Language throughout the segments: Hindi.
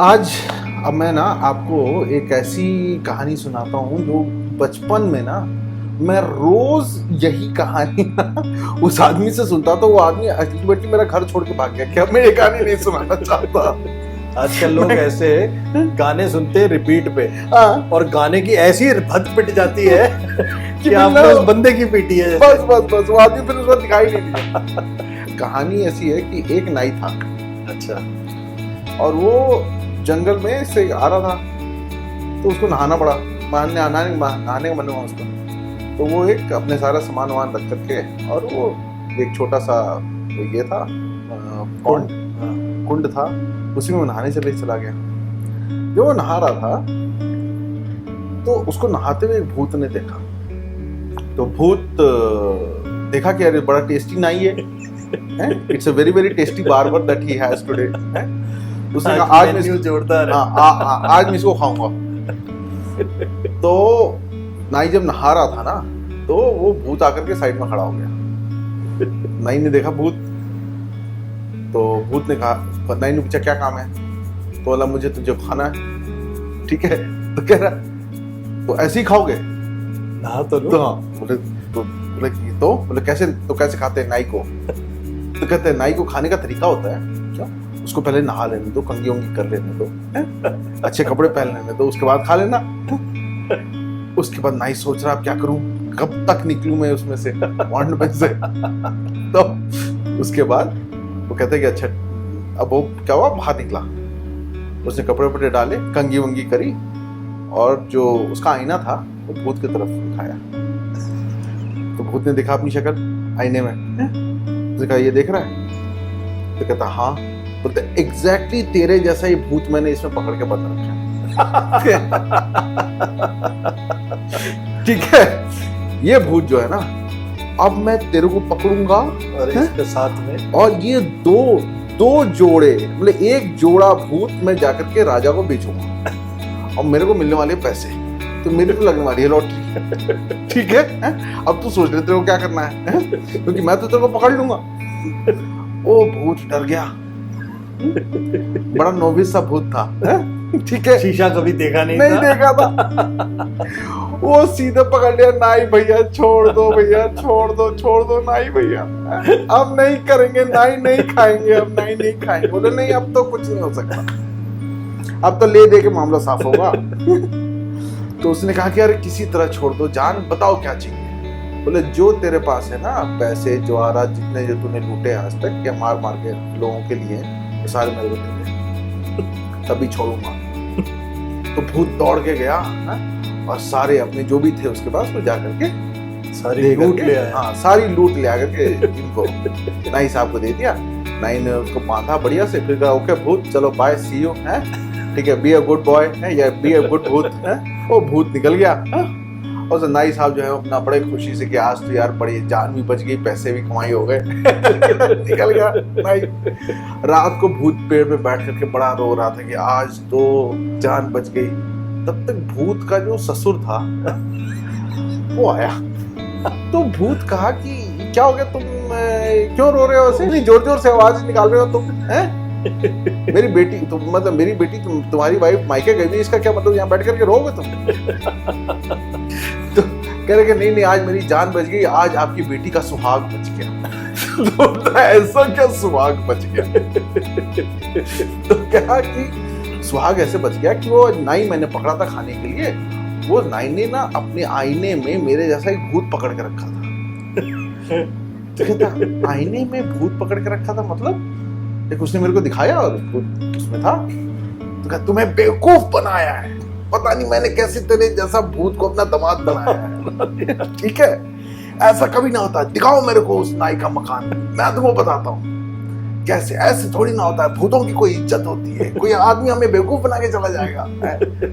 आज अब मैं ना आपको एक ऐसी कहानी सुनाता हूँ जो बचपन में ना मैं रोज यही कहानी ना उस आदमी से सुनता था। वो आदमी अल्टीमेटली मेरा घर छोड़ के भाग गया, क्या मैं ये कहानी नहीं सुनाना चाहता। आजकल लोग ऐसे गाने सुनते हैं रिपीट पे हाँ, और गाने की ऐसी भद पिट जाती है कि कि आपने मतलब उस बंदे की पीटी है। बस बस बस वो आदमी फिर उसको दिखाई नहीं दिया। कहानी ऐसी है कि एक नाई था अच्छा। और वो जंगल में से आ रहा था, तो उसको नहाना पड़ा। नहाने का मन हुआ उसको, तो वो एक अपने सारा सामान वामान रख करके और वो एक छोटा सा ये था कुंड था, उसी में नहाने चला गया। जब वो नहा रहा था तो उसको नहाते हुए एक भूत ने देखा। तो भूत देखा कि अरे बड़ा टेस्टी नाई है, it's a very very tasty barber that he has today. उसने कहा आज मैं जोरदार है। आज मैं इसको खाऊंगा। तो नाई जब नहा रहा था ना, तो वो भूत आकर के साइड में खड़ा हो गया। नाई ने देखा भूत, तो भूत ने कहा, नाई ने पूछा क्या काम है? तो बोला मुझे तुझे खाना है। ठीक है, तो कह रहा तो ऐसे ही खाओगे? नहा तो लो। तो हाँ, बोले कैसे खाते हैं नाई को? तो कहते हैं नाई को खाने का तरीका होता है। क्या? उसको पहले नहा लेने दो, कंघी उंगी कर लेने दो, अच्छे कपड़े पहन लेने दो, उसके बाद खा लेना। उसके बाद नाई सोच रहा अब क्या करूं, कब तक निकलूं मैं उसमें से, वांड में से। तो उसके बाद वो कहते हैं कि अच्छा, अब वो क्या हुआ, बाहर निकला, उसने कपड़े वपड़े डाले, कंघी वंगी करी और जो उसका आईना था वो भूत की तरफ दिखाया। तो भूत ने देखा अपनी शक्ल आईने में, उसने कहा ये देख रहा है? तो कहता हाँ। बोलते एग्जैक्टली तेरे जैसा ही भूत मैंने इसमें पकड़ के बंद रखा है। ठीक है, ये भूत जो है ना, अब मैं तेरे को पकड़ूंगा और इसके साथ में और ये दो जोड़े, मतलब एक जोड़ा भूत मैं जाकर के राजा को बेचूंगा और मेरे को मिलने वाले पैसे, तो मेरे को लगने वाली है लॉटरी। ठीक है? अब तू सोच ले तेरे को क्या करना है, क्योंकि मैं तो तेरे को पकड़ लूंगा। ओ भूत डर गया, बड़ा नोविस सा भूत था। ठीक है, शीशा कभी देखा नहीं देखा था। वो सीधे पकड़ लिया, नाई भैया छोड़ दो, भैया छोड़ दो नाई भैया, अब नहीं करेंगे, नाई नहीं खाएंगे, अब नाई नहीं खाएंगे। बोले नहीं, अब तो कुछ नहीं हो सकता, अब तो ले दे के मामला साफ होगा। तो उसने कहा कि अरे किसी तरह छोड़ दो, जान बताओ क्या चाहिए? बोले जो तेरे पास है ना, पैसे जवाहरात जितने जो तूने लूटे आज तक या मार मार के लोगों के लिए, वो सारे मेरे को दे दे, तभी छोड़ूंगा। तो भूत दौड़ के गया और सारे अपने जो भी थे उसके पास वो जाकर के सारी लूट ले आया। हाँ, सारी लूट ले आकर के इनको नाई साहब को दे दिया। नाई ने उसको बांधा बढ़िया से, फिर कहा ओके भूत चलो बाय सी यू, है ठीक है, बी अ गुड बॉय है या बी अ गुड भूत है। वो भूत निकल गया और नाई साहब जो है अपना बड़े खुशी से कि आज तो यार बड़ी जान भी बच गई, पैसे भी कमाई हो गए। निकल गया नाई। रात को भूत पेड़ पे बैठ करके बड़ा रो रहा था कि आज तो जान बच गई। तब तक भूत का जो ससुर था वो आया। तो भूत कहा कि क्या हो गया, तुम क्यों रो रहे हो ऐसे, इतनी जोर जोर से आवाज निकाल रहे हो तुम, हैं? मेरी बेटी तुम्हारी वाइफ मायके गई हुई, इसका क्या मतलब यहाँ बैठ करके रोगे तुम? तो कह रहे कि नहीं आज मेरी जान बच गई, आज आपकी बेटी का सुहाग बच गया। तो ऐसा क्या सुहाग बच गया? तो क्या कि सुहाग ऐसे बच गया कि वो नाई मैंने पकड़ा था खाने के लिए, वो नाई ने ना अपने आईने में मेरे जैसा एक भूत पकड़ के रखा था। तो कहता आईने में भूत पकड़ के रखा था मतलब? एक उसने मेरे को दिखाया और उसमें था। तो कहा तुम्हें बेवकूफ बनाया है, पता नहीं मैंने कैसे तेरे जैसा भूत को अपना दामाद बनाया है। ठीक है, ऐसा कभी ना होता, दिखाओ मेरे को उस नाई का मकान, मैं तुमको बताता हूँ कैसे। ऐसे थोड़ी ना होता है, भूतों की कोई इज्जत होती है, कोई आदमी हमें बेवकूफ बना के चला जाएगा,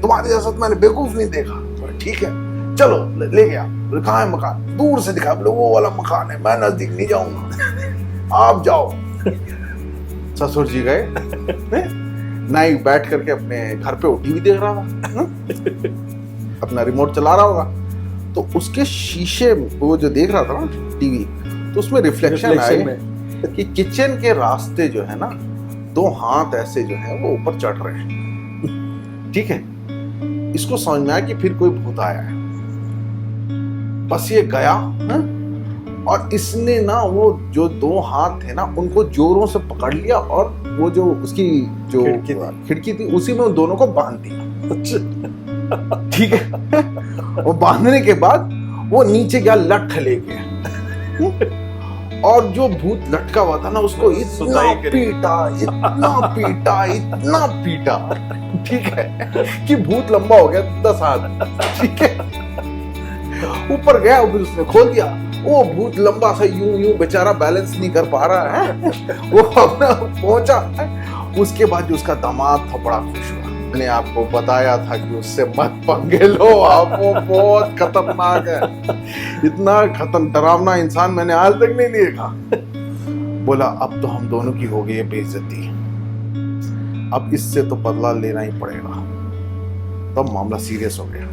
तुम्हारे जैसा तो मैंने बेवकूफ नहीं देखा। ठीक है चलो, ले गया। कहाँ है मकान? दूर से दिखा, वो वाला मकान है, मैं नजदीक नहीं जाऊंगा, आप जाओ। ससुर जी गए, नाई बैठ करके अपने घर पे टीवी देख रहा था, अपना रिमोट चला रहा होगा। तो उसके शीशे वो जो देख रहा था ना टीवी, तो उसमें रिफ्लेक्शन आए कि किचन के रास्ते जो है ना, दो हाथ ऐसे जो है वो ऊपर चढ़ रहे हैं। ठीक है, इसको समझ में आया कि फिर कोई भूत आया है। बस ये गया है? और इसने ना वो जो 2 हाथ थे ना उनको जोरों से पकड़ लिया और वो जो उसकी जो खिड़की थी उसी में उन दोनों को बांध दिया। ठीक है, वो बांधने के बाद वो नीचे गया लठ लेके, और जो भूत लटका हुआ था ना उसको इतना पीटा, इतना पीटा, इतना पीटा, ठीक है, कि भूत लंबा हो गया 10 हाथ। ठीक है, ऊपर गया, उसने खोल दिया, वो भूत लंबा सा यूं यूं बेचारा बैलेंस नहीं कर पा रहा है, वो अपना पहुंचा। उसके बाद जो उसका दामाद था बड़ा खुश हुआ। मैंने आपको बताया था कि उससे मत पंगे लो, आप वो बहुत खतरनाक है, इतना डरावना इंसान मैंने आज तक नहीं देखा। बोला अब तो हम दोनों की हो गई है बेइज्जती, अब इससे तो बदला लेना ही पड़ेगा। तब मामला सीरियस हो गया।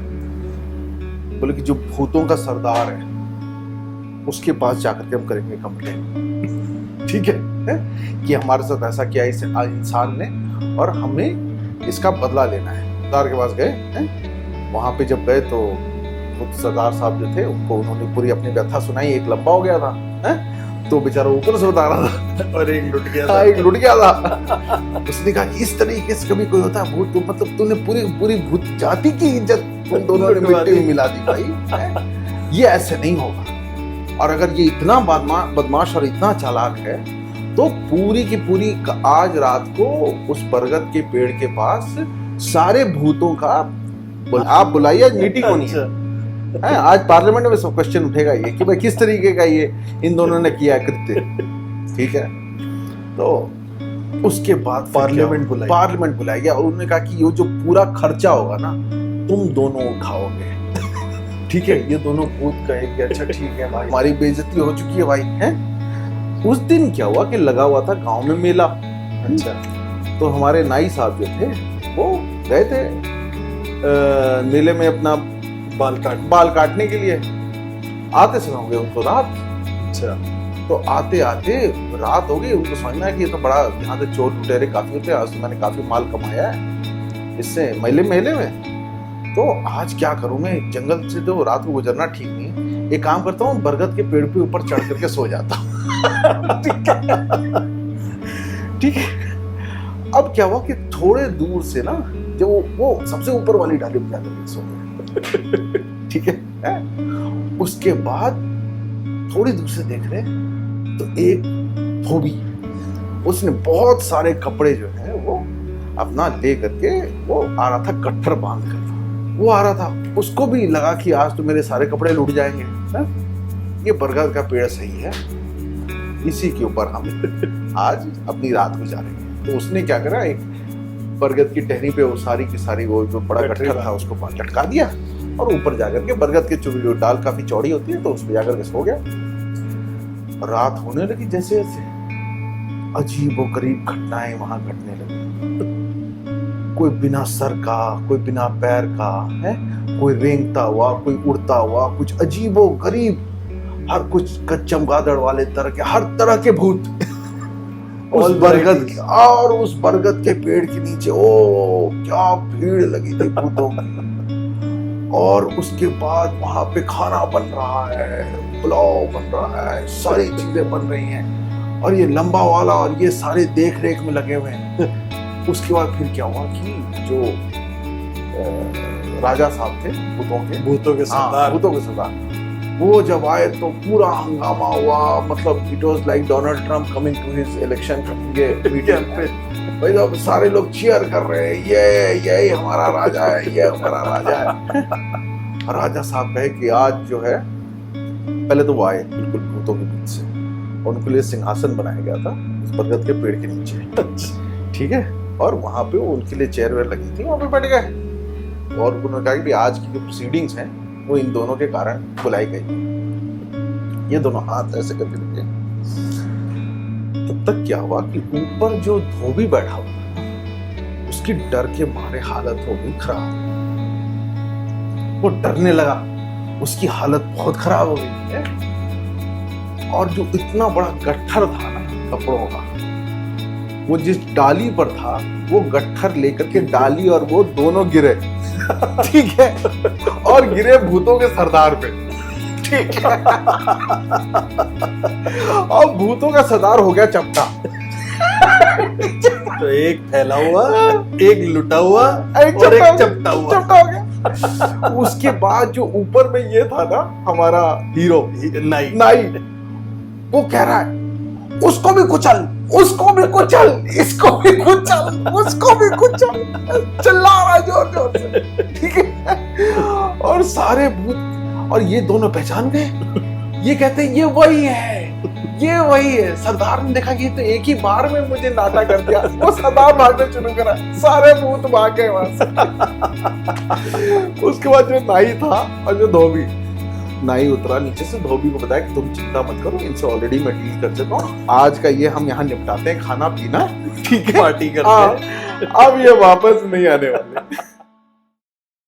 बोले कि जो भूतों का सरदार है उसके पास जाकर के हम करेंगे कंप्लेन, ठीक है, कि हमारे साथ ऐसा किया इस इंसान ने और हमें इसका बदला लेना है। सरदार के पास गए, वहां पे जब गए तो सरदार साहब जो थे उनको उन्होंने पूरी अपनी व्यथा सुनाई। एक लंबा हो गया था, तो बेचारा ऊपर से बता रहा था और एक लुट गया था, एक लुट गया था। उसने कहा कि इस तरीके से कभी कोई होता है भूत, तो मतलब तूने पूरी भूत जाति की इज्जत तुम दोनों ने मिट्टी में मिला दी भाई, ये ऐसे नहीं होगा। और अगर ये इतना बदमाश और इतना चालाक है तो पूरी की पूरी आज रात को उस बरगद के पेड़ के पास सारे भूतों का आप बुलाइए, मीटिंग होनी है। आज पार्लियामेंट में सब क्वेश्चन उठेगा ये कि भाई किस तरीके का ये इन दोनों ने किया कृत्य, ठीक है। तो उसके बाद पार्लियामेंट बुलाई गया और उन्होंने कहा कि ये जो पूरा खर्चा होगा ना तुम दोनों उठाओगे, ठीक है। ये दोनों भूत कहेंगे अच्छा ठीक है भाई, हमारी बेइज्जती हो चुकी है भाई, है। उस दिन क्या हुआ कि लगा हुआ था गांव में मेला, अच्छा, तो हमारे नाई साहब जो थे वो गए थे मेले में अपना बाल काटने के लिए। आते समय हो गए उनको रात, अच्छा, तो आते आते रात हो गई। उनको समझ में आया कि ये तो बड़ा यहाँ से चोर लुटेरे काफी होते हैं, आज तो मैंने काफी माल कमाया है इससे मेले में, तो आज क्या करूं मैं, जंगल से तो रात को गुजरना ठीक नहीं, एक काम करता हूँ बरगद के पेड़ पे ऊपर चढ़ करके सो जाता हूँ। ठीक है। अब क्या हुआ कि थोड़े दूर से ना जब वो सबसे ऊपर वाली डाली पे जाकर सो गए, ठीक है। उसके बाद थोड़ी दूर से देख रहे तो एक धोबी, उसने बहुत सारे कपड़े जो है वो अपना ले करके वो आ रहा था, गट्ठर बांध कर वो आ रहा था। उसको भी लगा कि आज तो मेरे सारे कपड़े लूट जाएंगे, ये बरगद का पेड़ सही है, इसी के ऊपर हम आज अपनी रात गुजारेंगे। तो उसने क्या करा, एक बरगद की टहनी पे वो सारी की सारी वो जो बड़ा गट्ठर था उसको लटका दिया और ऊपर जाकर के बरगद के जो डाल काफी चौड़ी होती है तो उस पर जाकर के सो गया। रात होने लगी, जैसे जैसे अजीबोगरीब घटनाएं वहां घटने लगी। कोई बिना सर का, कोई बिना पैर का है, कोई रेंगता हुआ, कोई उड़ता हुआ, कुछ अजीबोगरीब, हर कुछ चमगादड़ वाले तरह के, हर तरह के भूत उस बरगद के पेड़ के नीचे। ओ क्या भीड़ लगी थी भूतों की। और उसके बाद वहां पे खाना बन रहा है, पुलाव बन रहा है, सारी चीजें बन रही हैं और ये लंबा वाला और ये सारे देख रेख में लगे हुए हैं। उसके बाद फिर क्या हुआ कि जो राजा साहब थे भूतों के सरदार, वो जब आए तो पूरा हंगामा हुआ। मतलब it was like Donald Trump coming to his election meeting पे। भाई अब सारे लोग चीयर कर रहे हैं, ये हमारा राजा है, ये हमारा राजा है। राजा साहब कहे कि आज जो है, पहले तो वो आए बिल्कुल भूतों के बीच से, उनके लिए सिंहासन बनाया गया था इस बरगद के पेड़ के नीचे, ठीक है। और वहां पे उनके लिए चेयर वेयर लगी थी, वहां पे बैठ गए और उन्होंने कहा कि आज की जो प्रोसीडिंग्स हैं वो इन दोनों के कारण बुलाई गई। ये दोनों हाथ ऐसे करके लगे। तब तक क्या हुआ कि ऊपर जो धोबी बैठा हुआ उसकी डर के मारे हालत हो गई खराब। वो डरने लगा, उसकी हालत बहुत खराब हो गई है। और जो इतना बड़ा गट्ठर था ना कपड़ों का, वो जिस डाली पर था वो गट्ठर लेकर के डाली और वो दोनों गिरे। ठीक है, और गिरे भूतों के सरदार पे। ठीक है, और भूतों का सरदार हो गया चपटा। तो एक फैला हुआ, एक लुटा हुआ और एक चपटा हुआ। चपटा हो गया। उसके बाद जो ऊपर में ये था ना हमारा हीरो नहीं नाई, वो कह रहा है उसको भी कुचल, उसको भी कुचल, इसको भी कुचल, उसको भी कुचल, चिल्ला रहा है जोर जोर से। ठीक है, और सारे भूत, और ये दोनों पहचान गए। ये कहते हैं ये वही है, ये वही है। सरदार ने देखा कि ये तो एक ही बार में मुझे नाटा कर दिया, वो सरदार भागना शुरू करा, सारे भूत भाग गए वहां से। उसके बाद जो नाई था और जो धोबी, नाई उतरा नीचे से, धोबी को बताया कि तुम चिंता मत करो, इनसे ऑलरेडी मैं डील कर चुका हूँ, आज का ये हम यहाँ निपटाते हैं, खाना पीना, ठीक है, पार्टी करते हैं। अब ये वापस नहीं आने वाले।